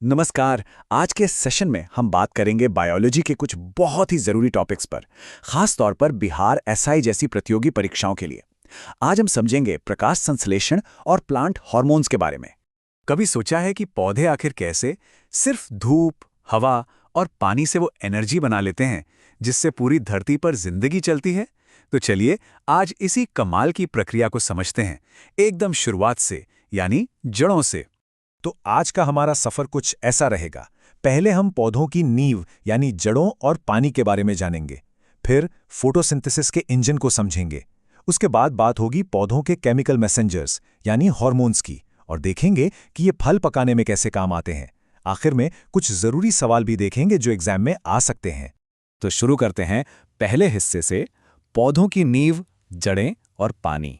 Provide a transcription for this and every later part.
नमस्कार। आज के सेशन में हम बात करेंगे बायोलॉजी के कुछ बहुत ही जरूरी टॉपिक्स पर, खास तौर पर बिहार एसआई जैसी प्रतियोगी परीक्षाओं के लिए। आज हम समझेंगे प्रकाश संश्लेषण और प्लांट हार्मोन्स के बारे में। कभी सोचा है कि पौधे आखिर कैसे सिर्फ धूप, हवा और पानी से वो एनर्जी बना लेते हैं जिससे पूरी धरती पर जिंदगी चलती है? तो चलिए आज इसी कमाल की प्रक्रिया को समझते हैं, एकदम शुरुआत से, यानी जड़ों से। तो आज का हमारा सफर कुछ ऐसा रहेगा। पहले हम पौधों की नींव यानी जड़ों और पानी के बारे में जानेंगे। फिर फोटोसिंथेसिस के इंजन को समझेंगे। उसके बाद बात होगी पौधों के केमिकल मैसेंजर्स यानी हार्मोन्स की, और देखेंगे कि ये फल पकाने में कैसे काम आते हैं। आखिर में कुछ जरूरी सवाल भी देखेंगे जो एग्जाम में आ सकते हैं। तो शुरू करते हैं पहले हिस्से से, पौधों की नींव, जड़ें और पानी।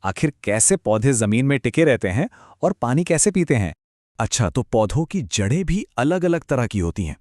आखिर कैसे पौधे जमीन में टिके रहते हैं और पानी कैसे पीते हैं? अच्छा, तो पौधों की जड़ें भी अलग अलग तरह की होती हैं।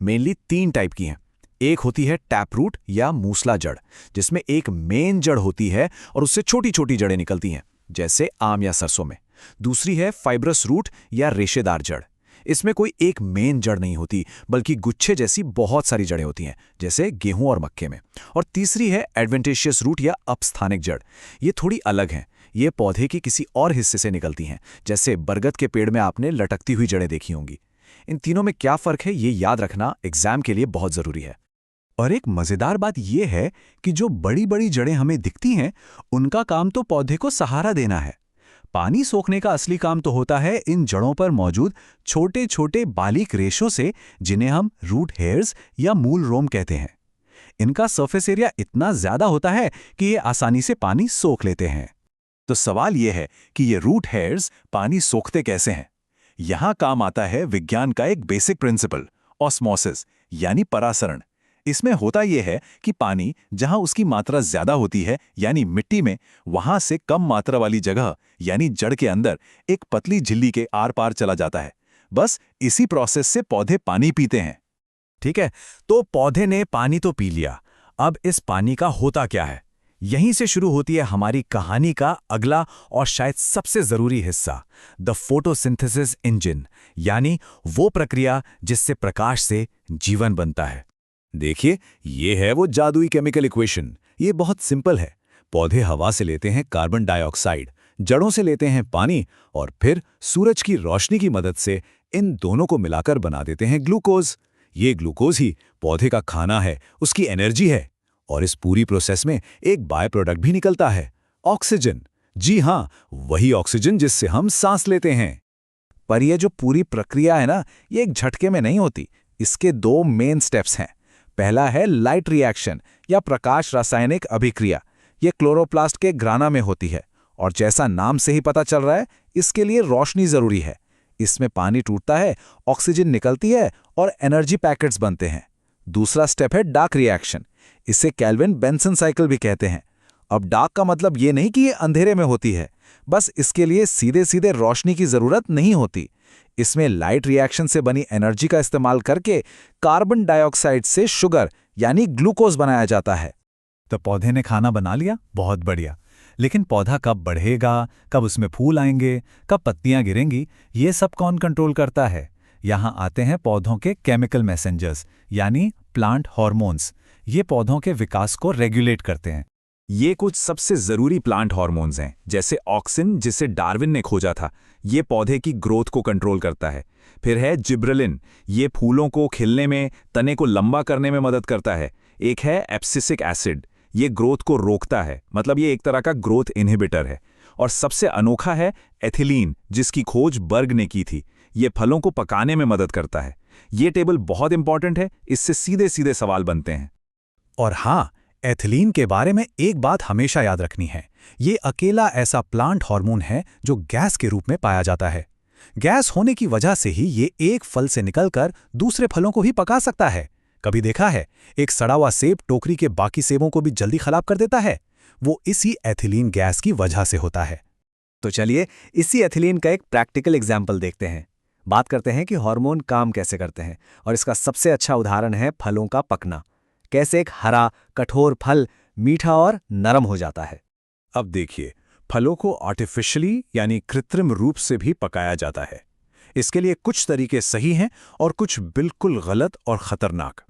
मेनली 3 टाइप की हैं। एक होती है टैप रूट या मूसला जड़, जिसमें एक मेन जड़ होती है और उससे छोटी छोटी जड़ें निकलती हैं, जैसे आम या सरसों में। दूसरी है फाइब्रस रूट या रेशेदार जड़। इसमें कोई एक मेन जड़ नहीं होती, बल्कि गुच्छे जैसी बहुत सारी जड़ें होती हैं, जैसे गेहूं और मक्के में। और तीसरी है एडवेंटेशियस रूट या अपस्थानिक जड़। ये थोड़ी अलग हैं। ये पौधे के किसी और हिस्से से निकलती हैं, जैसे बरगद के पेड़ में आपने लटकती हुई जड़ें देखी होंगी। इन तीनों में क्या फर्क है, ये याद रखना एग्जाम के लिए बहुत जरूरी है। और एक मजेदार बात यह है कि जो बड़ी बड़ी जड़ें हमें दिखती हैं, उनका काम तो पौधे को सहारा देना है। पानी सोखने का असली काम तो होता है इन जड़ों पर मौजूद छोटे छोटे बारीक रेशों से, जिन्हें हम रूट हेयर्स या मूल रोम कहते हैं। इनका सरफेस एरिया इतना ज्यादा होता है कि ये आसानी से पानी सोख लेते हैं। तो सवाल यह है कि ये रूट हेयर्स पानी सोखते कैसे हैं? यहां काम आता है विज्ञान का एक बेसिक प्रिंसिपल, ऑस्मोसिस यानी परासरण। इसमें होता यह है कि पानी जहां उसकी मात्रा ज्यादा होती है, यानी मिट्टी में, वहां से कम मात्रा वाली जगह यानी जड़ के अंदर एक पतली झिल्ली के आर पार चला जाता है। बस इसी प्रोसेस से पौधे पानी पीते हैं। ठीक है, तो पौधे ने पानी तो पी लिया। अब इस पानी का होता क्या है? यहीं से शुरू होती है हमारी कहानी का अगला और शायद सबसे जरूरी हिस्सा, द फोटोसिंथेसिस इंजन, यानी वो प्रक्रिया जिससे प्रकाश से जीवन बनता है। देखिए, ये है वो जादुई केमिकल इक्वेशन। ये बहुत सिंपल है। पौधे हवा से लेते हैं कार्बन डाइऑक्साइड, जड़ों से लेते हैं पानी, और फिर सूरज की रोशनी की मदद से इन दोनों को मिलाकर बना देते हैं ग्लूकोज। ये ग्लूकोज ही पौधे का खाना है, उसकी एनर्जी है। और इस पूरी प्रोसेस में एक बाय प्रोडक्ट भी निकलता है, ऑक्सीजन। जी हां, वही ऑक्सीजन जिससे हम सांस लेते हैं। पर यह जो पूरी प्रक्रिया है ना, ये एक झटके में नहीं होती। इसके 2 मेन स्टेप्स हैं। पहला है लाइट रिएक्शन या प्रकाश रासायनिक अभिक्रिया। ये क्लोरोप्लास्ट के ग्राना में होती है, और जैसा नाम से ही पता चल रहा है, इसके लिए रोशनी जरूरी है। इसमें पानी टूटता है, ऑक्सीजन निकलती है और एनर्जी पैकेट्स बनते हैं। दूसरा स्टेप है डार्क रिएक्शन। इसे केल्विन बेंसन साइकिल भी कहते हैं। अब डार्क का मतलब ये नहीं कि ये अंधेरे में होती है, बस इसके लिए सीधे सीधे रोशनी की जरूरत नहीं होती। इसमें लाइट रिएक्शन से बनी एनर्जी का इस्तेमाल करके कार्बन डाइऑक्साइड से शुगर यानी ग्लूकोज बनाया जाता है। तो पौधे ने खाना बना लिया, बहुत बढ़िया। लेकिन पौधा कब बढ़ेगा, कब उसमें फूल आएंगे, कब पत्तियां गिरेंगी, ये सब कौन कंट्रोल करता है? यहाँ आते हैं पौधों के केमिकल मैसेंजर्स यानी प्लांट हार्मोन्स। ये पौधों के विकास को रेगुलेट करते हैं। ये कुछ सबसे जरूरी प्लांट हार्मोन्स हैं, जैसे ऑक्सिन, जिसे डार्विन ने खोजा था। ये पौधे की ग्रोथ को कंट्रोल करता है। फिर है जिब्रेलिन, ये फूलों को खिलने में, तने को लंबा करने में मदद करता है। एक है एब्सिसिक एसिड, ये ग्रोथ को रोकता है, मतलब ये एक तरह का ग्रोथ इनहिबिटर है। और सबसे अनोखा है एथिलीन, जिसकी खोज बर्ग ने की थी। ये फलों को पकाने में मदद करता है। ये टेबल बहुत इंपॉर्टेंट है, इससे सीधे सीधे सवाल बनते हैं। और हाँ, एथिलीन के बारे में एक बात हमेशा याद रखनी है। ये अकेला ऐसा प्लांट हार्मोन है जो गैस के रूप में पाया जाता है। गैस होने की वजह से ही ये एक फल से निकलकर दूसरे फलों को भी पका सकता है। कभी देखा है, एक सड़ा हुआ सेब टोकरी के बाकी सेबों को भी जल्दी खराब कर देता है? वो इसी एथिलीन गैस की वजह से होता है। तो चलिए इसी एथिलीन का एक प्रैक्टिकल एग्जाम्पल देखते हैं। बात करते हैं कि हार्मोन काम कैसे करते हैं, और इसका सबसे अच्छा उदाहरण है फलों का पकना। कैसे एक हरा कठोर फल मीठा और नरम हो जाता है। अब देखिए, फलों को आर्टिफिशियली यानी कृत्रिम रूप से भी पकाया जाता है। इसके लिए कुछ तरीके सही हैं और कुछ बिल्कुल गलत और खतरनाक।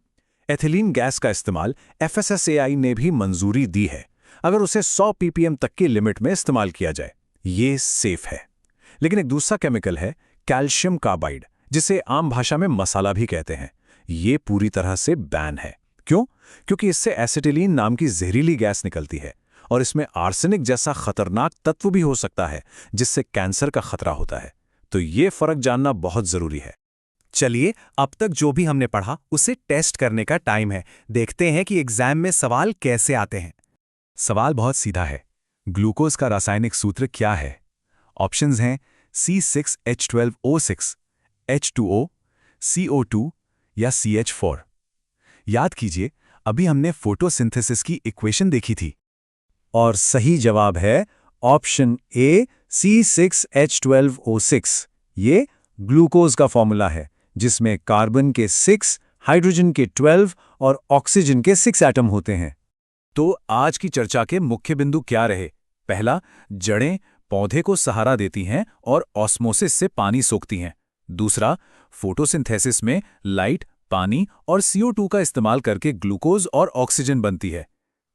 एथिलीन गैस का इस्तेमाल FSSAI ने भी मंजूरी दी है, अगर उसे 100 ppm तक की लिमिट में इस्तेमाल किया जाए। ये सेफ है। लेकिन एक दूसरा केमिकल है कैल्शियम कार्बाइड, जिसे आम भाषा में मसाला भी कहते हैं। ये पूरी तरह से बैन है। क्यों? क्योंकि इससे एसिटिलीन नाम की जहरीली गैस निकलती है और इसमें आर्सेनिक जैसा खतरनाक तत्व भी हो सकता है, जिससे कैंसर का खतरा होता है। तो ये फर्क जानना बहुत जरूरी है। चलिए, अब तक जो भी हमने पढ़ा उसे टेस्ट करने का टाइम है। देखते हैं कि एग्जाम में सवाल कैसे आते हैं। सवाल बहुत सीधा है। ग्लूकोज का रासायनिक सूत्र क्या है? ऑप्शंस हैं C6H12O6, H2O, CO2 या CH4। याद कीजिए, अभी हमने फोटोसिंथेसिस की इक्वेशन देखी थी। और सही जवाब है ऑप्शन ए, C6H12O6। ये ग्लूकोज का फॉर्मूला है, जिसमें कार्बन के 6, हाइड्रोजन के 12 और ऑक्सीजन के 6 एटम होते हैं। तो आज की चर्चा के मुख्य बिंदु क्या रहे? पहला, जड़ें पौधे को सहारा देती हैं और ऑस्मोसिस से पानी सोखती हैं। दूसरा, फोटोसिंथेसिस में लाइट, पानी और CO2 का इस्तेमाल करके ग्लूकोज और ऑक्सीजन बनती है।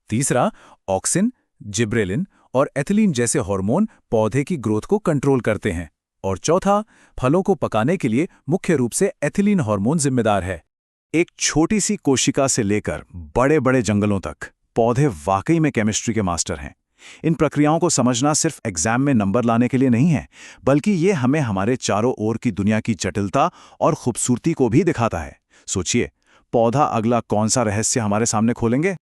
तीसरा, ऑक्सिन, जिब्रेलिन और एथिलीन जैसे हार्मोन पौधे की ग्रोथ को कंट्रोल करते हैं। और चौथा, फलों को पकाने के लिए मुख्य रूप से एथिलीन हार्मोन जिम्मेदार है। एक छोटी सी कोशिका से लेकर बड़े बड़े जंगलों तक पौधे वाकई में केमिस्ट्री के मास्टर हैं। इन प्रक्रियाओं को समझना सिर्फ एग्जाम में नंबर लाने के लिए नहीं है, बल्कि ये हमें हमारे चारों ओर की दुनिया की जटिलता और खूबसूरती को भी दिखाता है। सोचिए, पौधा अगला कौन सा रहस्य हमारे सामने खोलेंगे?